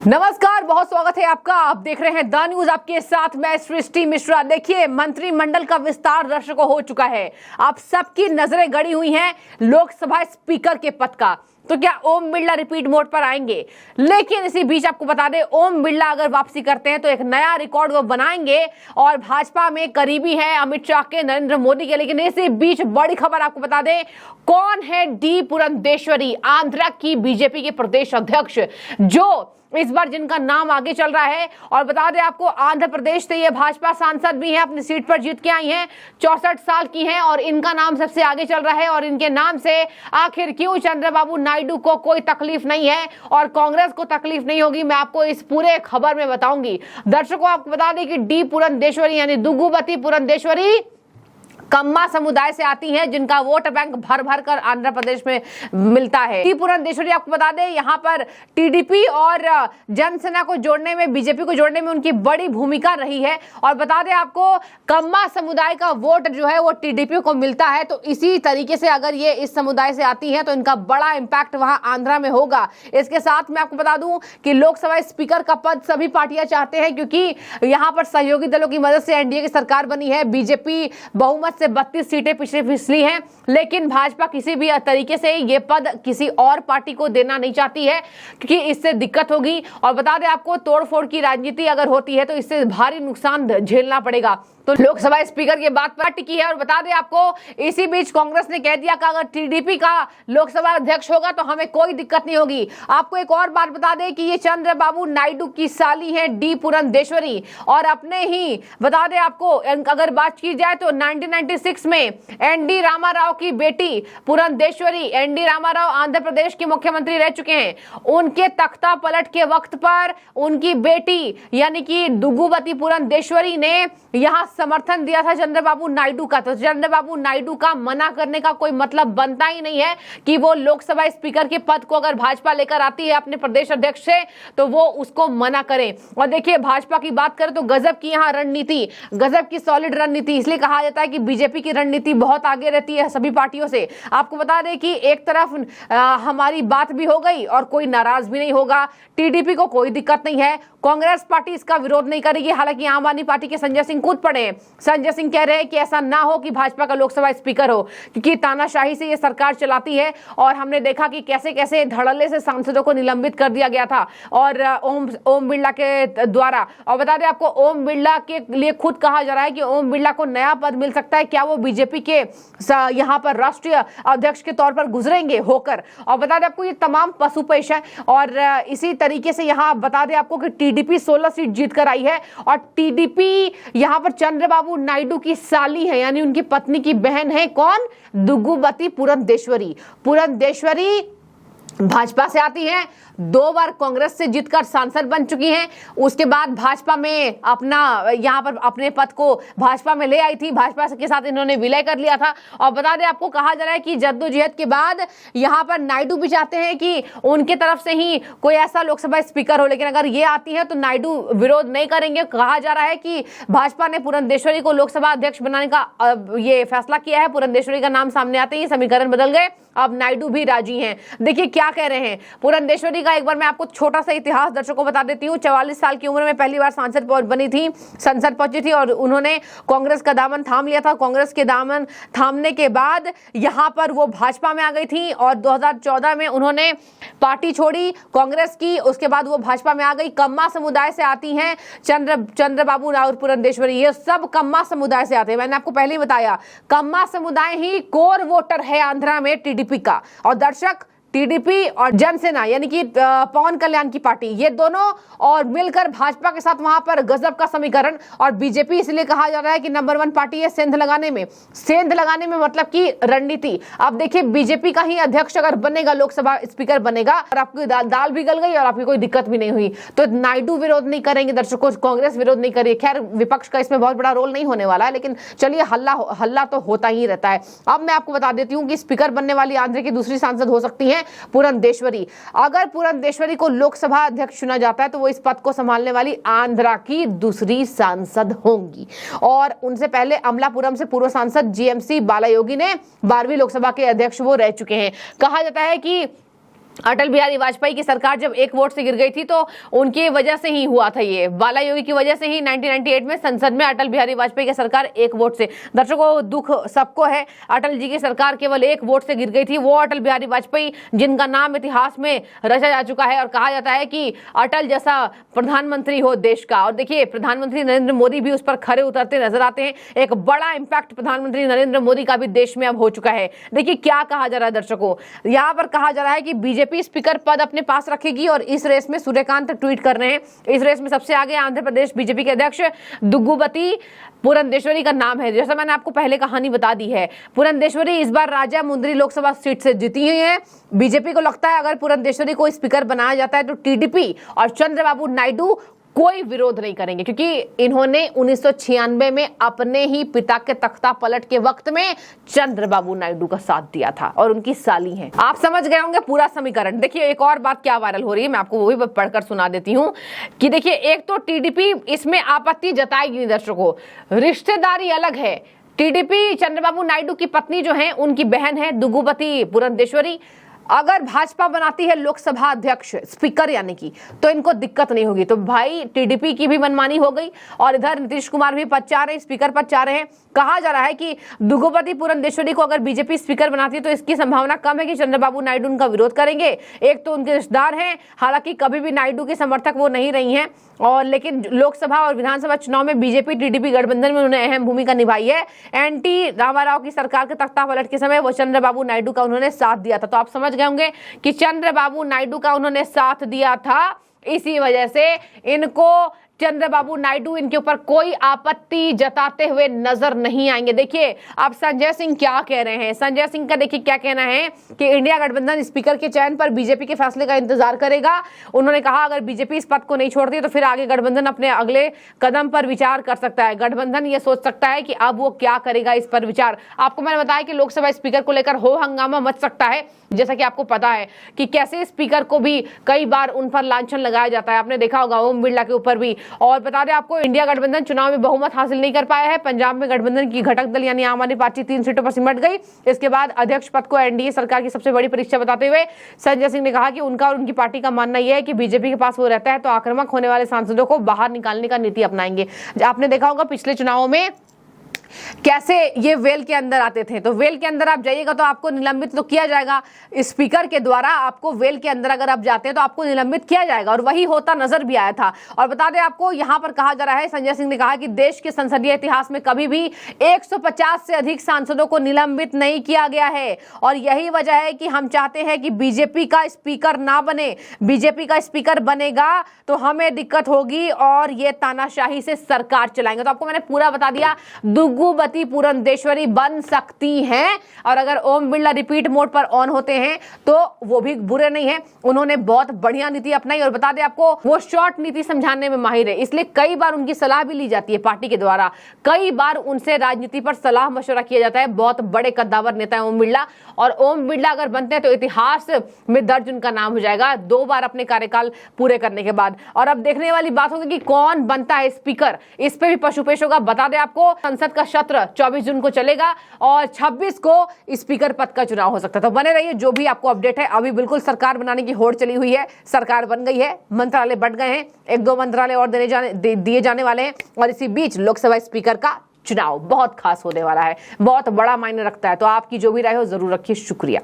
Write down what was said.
नमस्कार, बहुत स्वागत है आपका। आप देख रहे हैं द न्यूज, आपके साथ मैं सृष्टि मिश्रा। देखिए, मंत्रिमंडल का विस्तार दर्शकों हो चुका है। आप सबकी नजरें गड़ी हुई हैं लोकसभा स्पीकर के पद का। तो क्या ओम बिरला रिपीट मोड पर आएंगे? लेकिन इसी बीच आपको बता दें, ओम बिरला अगर वापसी करते हैं तो एक नया रिकॉर्ड वो बनाएंगे और भाजपा में करीबी है अमित शाह के, नरेंद्र मोदी के। लेकिन इसी बीच बड़ी खबर आपको बता दें, कौन है डी पुरंदेश्वरी, आंध्रा की बीजेपी के प्रदेश अध्यक्ष, जो इस बार जिनका नाम आगे चल रहा है। और बता दें आपको, आंध्र प्रदेश से ये भाजपा सांसद भी हैं, अपनी सीट पर जीत के आई हैं, 64 साल की हैं और इनका नाम सबसे आगे चल रहा है। और इनके नाम से आखिर क्यों चंद्रबाबू नायडू को कोई तकलीफ नहीं है और कांग्रेस को तकलीफ नहीं होगी, मैं आपको इस पूरे खबर में बताऊंगी। दर्शकों, आपको बता दें कि डी पुरंदेश्वरी यानी दुगुबती पुरंदेश्वरी कम्मा समुदाय से आती हैं, जिनका वोट बैंक भर भर कर आंध्र प्रदेश में मिलता है। डी पुरंदेश्वरी, आपको बता दें, यहाँ पर टीडीपी और जनसेना को जोड़ने में, बीजेपी को जोड़ने में उनकी बड़ी भूमिका रही है। और बता दें आपको, कम्मा समुदाय का वोट जो है वो टीडीपी को मिलता है। तो इसी तरीके से अगर ये इस समुदाय से आती है तो इनका बड़ा इंपैक्ट वहां आंध्रा में होगा। इसके साथ मैं आपको बता दूं कि लोकसभा स्पीकर का पद सभी पार्टियां चाहते हैं, क्योंकि यहाँ पर सहयोगी दलों की मदद से एनडीए की सरकार बनी है। बीजेपी बहुमत से 32 सीटें पिछली फिसली हैं, लेकिन भाजपा किसी भी तरीके से ये पद किसी और पार्टी को देना नहीं चाहती है, क्योंकि इससे दिक्कत होगी। और बता दें आपको, तोड़फोड़ की राजनीति अगर होती है तो इससे भारी नुकसान झेलना पड़ेगा। तो लोकसभा स्पीकर की बात पर टिकी है। और बता दें आपको, इसी बीच कांग्रेस ने कह दिया कि अगर टीडीपी का लोकसभा अध्यक्ष होगा तो हमें कोई दिक्कत नहीं होगी। आपको एक और बात बता दें कि ये चंद्रबाबू नायडू की साली है डी पुरंदेश्वरी। और अपने ही बता दें आपको, अगर बात की जाए तो 1996 में एनडी रामाराव की बेटी पुरंदेश्वरी, एनडी रामाराव आंध्र प्रदेश के मुख्यमंत्री रह चुके हैं, उनके तख्ता पलट के वक्त पर उनकी बेटी यानी कि दुगुबती पुरंदेश्वरी ने यहां समर्थन दिया था चंद्रबाबू नायडू का। तो चंद्रबाबू नायडू का मना करने का कोई मतलब बनता ही नहीं है कि वो लोकसभा स्पीकर के पद को अगर भाजपा लेकर आती है अपने प्रदेश अध्यक्ष से तो वो उसको मना करें। और देखिए, भाजपा की बात करें तो गजब की यहाँ रणनीति, गजब की सॉलिड रणनीति। इसलिए कहा जाता है कि बीजेपी की रणनीति बहुत आगे रहती है सभी पार्टियों से। आपको बता दें कि एक तरफ हमारी बात भी हो गई और कोई नाराज भी नहीं होगा, टीडीपी को कोई दिक्कत नहीं है, कांग्रेस पार्टी इसका विरोध नहीं करेगी। हालांकि आम आदमी पार्टी के संजय सिंह कूद पड़े हैं। संजय सिंह कह रहे हैं कि ऐसा ना हो कि भाजपा का लोकसभा स्पीकर हो, क्योंकि तानाशाही से ये सरकार चलाती है। और हमने देखा कि कैसे कैसे धड़ल्ले से सांसदों को निलंबित कर दिया गया था और ओम बिरला के द्वारा। और बता दें आपको, ओम बिरला के लिए खुद कहा जा रहा है कि ओम बिरला को नया पद मिल सकता है। क्या वो बीजेपी के यहाँ पर राष्ट्रीय अध्यक्ष के तौर पर गुजरेंगे होकर? और बता दें आपको, ये तमाम पशुपेश है। और इसी तरीके से यहाँ बता दें आपको कि टीडीपी 16 सीट जीत कर आई है और टीडीपी यहाँ पर चंद्रबाबू नायडू की साली है, यानी उनकी पत्नी की बहन है। कौन? दुगुबती पुरंदेश्वरी। पुरंदेश्वरी भाजपा से आती हैं, 2 बार कांग्रेस से जीतकर सांसद बन चुकी हैं। उसके बाद भाजपा में अपना यहाँ पर अपने पद को भाजपा में ले आई थी, भाजपा के साथ इन्होंने विलय कर लिया था। और बता दें आपको, कहा जा रहा है कि जद्दोजहद के बाद यहाँ पर नायडू भी चाहते हैं कि उनके तरफ से ही कोई ऐसा लोकसभा स्पीकर हो, लेकिन अगर ये आती है तो नायडू विरोध नहीं करेंगे। कहा जा रहा है कि भाजपा ने पुरंदेश्वरी को लोकसभा अध्यक्ष बनाने का ये फैसला किया है। पुरंदेश्वरी का नाम सामने आते ही समीकरण बदल गए, अब नायडू भी राजी हैं। देखिए क्या कह रहे हैं पुरंदेश्वरी का, एक बार मैं आपको छोटा सा इतिहास दर्शकों को बता देती हूँ। 44 साल की उम्र में पहली बार सांसद बनी थी, संसद पहुंची थी और उन्होंने कांग्रेस का दामन थाम लिया था। कांग्रेस के दामन थामने के बाद यहाँ पर वो भाजपा में आ गई थी और 2014 में उन्होंने पार्टी छोड़ी कांग्रेस की। उसके बाद वो भाजपा में आ गई। कम्मा समुदाय से आती हैं चंद्रबाबू राव पुरंदेश्वरी, ये सब कम्मा समुदाय से आते हैं। मैंने आपको पहले ही बताया, कम्मा समुदाय ही कोर वोटर है आंध्रा में टीडीपी का। और दर्शक, टीडीपी और जनसेना यानी कि पवन कल्याण की पार्टी, ये दोनों और मिलकर भाजपा के साथ वहां पर गजब का समीकरण। और बीजेपी इसलिए कहा जा रहा है कि नंबर 1 पार्टी है सेंध लगाने में। सेंध लगाने में मतलब कि रणनीति। अब देखिए, बीजेपी का ही अध्यक्ष अगर बनेगा, लोकसभा स्पीकर बनेगा और आपकी दाल भी गल गई और आपकी कोई दिक्कत भी नहीं हुई, तो नायडू विरोध नहीं करेंगे, दर्शकों कांग्रेस विरोध नहीं करेगी। खैर, विपक्ष का इसमें बहुत बड़ा रोल नहीं होने वाला है, लेकिन चलिए, हल्ला तो होता ही रहता है। अब मैं आपको बता देती हूँ कि स्पीकर बनने वाली आंध्र की दूसरी सांसद हो सकती है पुरंदेश्वरी। अगर पुरंदेश्वरी को लोकसभा अध्यक्ष चुना जाता है तो वो इस पद को संभालने वाली आंध्रा की दूसरी सांसद होंगी। और उनसे पहले अमलापुरम से पूर्व सांसद जीएमसी बालायोगी ने 12वीं लोकसभा के अध्यक्ष वो रह चुके हैं। कहा जाता है कि अटल बिहारी वाजपेयी की सरकार जब एक वोट से गिर गई थी तो उनकी वजह से ही हुआ था, ये बाला योगी की वजह से ही 1998 में संसद में अटल बिहारी वाजपेयी की सरकार एक वोट से। दर्शकों, दुख सबको है, अटल जी की सरकार केवल एक वोट से गिर गई थी। वो अटल बिहारी वाजपेयी जिनका नाम इतिहास में रचा जा चुका है और कहा जाता है कि अटल जैसा प्रधानमंत्री हो देश का। और देखिए, प्रधानमंत्री नरेंद्र मोदी भी उस पर खरे उतरते नजर आते हैं। एक बड़ा इंपैक्ट प्रधानमंत्री नरेंद्र मोदी का भी देश में अब हो चुका है। देखिए क्या कहा जा रहा है दर्शकों, यहाँ पर कहा जा रहा है कि बीजेपी स्पीकर पद अपने पास रखेगी और इस रेस में सूर्यकांत ट्वीट कर रहे हैं, इस रेस में सबसे आगे आंध्र प्रदेश बीजेपी के अध्यक्ष दुग्गुबती पुरंदेश्वरी का नाम है। जैसा मैंने आपको पहले कहानी बता दी है, पुरंदेश्वरी इस बार राजामुंद्री लोकसभा सीट से जीती हुई है। बीजेपी को लगता है अगर पुरंदेश्वरी को स्पीकर बनाया जाता है तो टीडीपी और चंद्रबाबू नायडू कोई विरोध नहीं करेंगे, क्योंकि इन्होंने 1996 में अपने ही पिता के तख्ता पलट के वक्त में चंद्रबाबू नायडू का साथ दिया था और उनकी साली हैं। आप समझ गए होंगे पूरा समीकरण। देखिए एक और बात क्या वायरल हो रही है, मैं आपको वो भी पढ़कर सुना देती हूं कि देखिए, एक तो टीडीपी इसमें आपत्ति जताएगी नहीं दर्शकों, रिश्तेदारी अलग है। टीडीपी चंद्रबाबू नायडू की पत्नी जो है उनकी बहन है दुग्गुबती पुरंदेश्वरी, अगर भाजपा बनाती है लोकसभा अध्यक्ष स्पीकर यानी कि, तो इनको दिक्कत नहीं होगी। तो भाई टीडीपी की भी मनमानी हो गई और इधर नीतीश कुमार भी पद चाह रहे हैं, स्पीकर पद चाह रहे हैं। कहा जा रहा है कि दुग्गुबती पुरंदेश्वरी को अगर बीजेपी स्पीकर बनाती है तो इसकी संभावना कम है कि चंद्रबाबू नायडू उनका विरोध करेंगे। एक तो उनके रिश्तेदार हैं, हालांकि कभी भी नायडू के समर्थक वो नहीं रही हैं, और लेकिन लोकसभा और विधानसभा चुनाव में बीजेपी टीडीपी गठबंधन में उन्होंने अहम भूमिका निभाई है। एनटी रामाराव की सरकार के तख्ता पलट के समय वो चंद्रबाबू नायडू का उन्होंने साथ दिया था। तो आप समझ गए होंगे कि चंद्रबाबू नायडू का उन्होंने साथ दिया था, इसी वजह से इनको चंद्रबाबू नायडू इनके ऊपर कोई आपत्ति जताते हुए नजर नहीं आएंगे। देखिए अब संजय सिंह क्या कह रहे हैं, संजय सिंह का देखिए क्या कहना है कि इंडिया गठबंधन स्पीकर के चयन पर बीजेपी के फैसले का इंतजार करेगा। उन्होंने कहा अगर बीजेपी इस पद को नहीं छोड़ती तो फिर आगे गठबंधन अपने अगले कदम पर विचार कर सकता है। गठबंधन ये सोच सकता है कि अब वो क्या करेगा इस पर विचार। आपको मैंने बताया कि लोकसभा स्पीकर को लेकर हो हंगामा मच सकता है, जैसा कि आपको पता है कि कैसे स्पीकर को भी कई बार उन पर लांछन लगाया जाता है, आपने देखा होगा ओम बिरला के ऊपर भी। और बता दें आपको, इंडिया गठबंधन चुनाव में बहुमत हासिल नहीं कर पाया है। पंजाब में गठबंधन की घटक दल यानी आम आदमी पार्टी 3 सीटों पर सिमट गई। इसके बाद अध्यक्ष पद को एनडीए सरकार की सबसे बड़ी परीक्षा बताते हुए संजय सिंह ने कहा कि उनका और उनकी पार्टी का मानना यह है कि बीजेपी के पास वो रहता है तो आक्रामक होने वाले सांसदों को बाहर निकालने का नीति अपनाएंगे। आपने देखा होगा पिछले चुनावों में कैसे ये वेल के अंदर आते थे, तो वेल के अंदर आप जाइएगा तो आपको निलंबित तो किया जाएगा स्पीकर के द्वारा। आपको वेल के अंदर अगर आप जाते हैं तो आपको निलंबित किया जाएगा, और वही होता नजर भी आया था। और बता दें आपको, यहां पर कहा जा रहा है, संजय सिंह ने कहा कि देश के संसदीय इतिहास में कभी भी 150 से अधिक सांसदों को निलंबित नहीं किया गया है, और यही वजह है कि हम चाहते हैं कि बीजेपी का स्पीकर ना बने। बीजेपी का स्पीकर बनेगा तो हमें दिक्कत होगी और ये तानाशाही से सरकार चलाएंगे। तो आपको मैंने पूरा बता दिया, दुग्गुबती पुरंदेश्वरी बन सकती हैं, और अगर ओम बिरला रिपीट मोड पर ऑन होते हैं तो वो भी बुरे नहीं है। उन्होंने बहुत बढ़िया नीति अपनाई, और बता दें आपको वो शॉर्ट नीति समझाने में माहिर है, इसलिए कई बार उनकी सलाह भी ली जाती है पार्टी के द्वारा। कई बार उनसे राजनीति पर सलाह मशवरा किया जाता है। बहुत बड़े कद्दावर नेता है ओम बिरला, और ओम बिरला अगर बनते हैं तो इतिहास में दर्ज उनका नाम हो जाएगा 2 बार अपने कार्यकाल पूरे करने के बाद। और अब देखने वाली बात होगी कि कौन बनता है स्पीकर, इस पे भी पशुपेश होगा। बता दें आपको, संसद का सत्र 24 जून को चलेगा और 26 को स्पीकर पद का चुनाव हो सकता है। तो बने रहिए, जो भी आपको अपडेट है। अभी बिल्कुल सरकार बनाने की होड़ चली हुई है, सरकार बन गई है, मंत्रालय बढ़ गए हैं, 1-2 मंत्रालय और दिए जाने वाले हैं, और इसी बीच लोकसभा स्पीकर का चुनाव बहुत खास होने वाला है, बहुत बड़ा मायने रखता है। तो आपकी जो भी राय हो जरूर रखिए। शुक्रिया।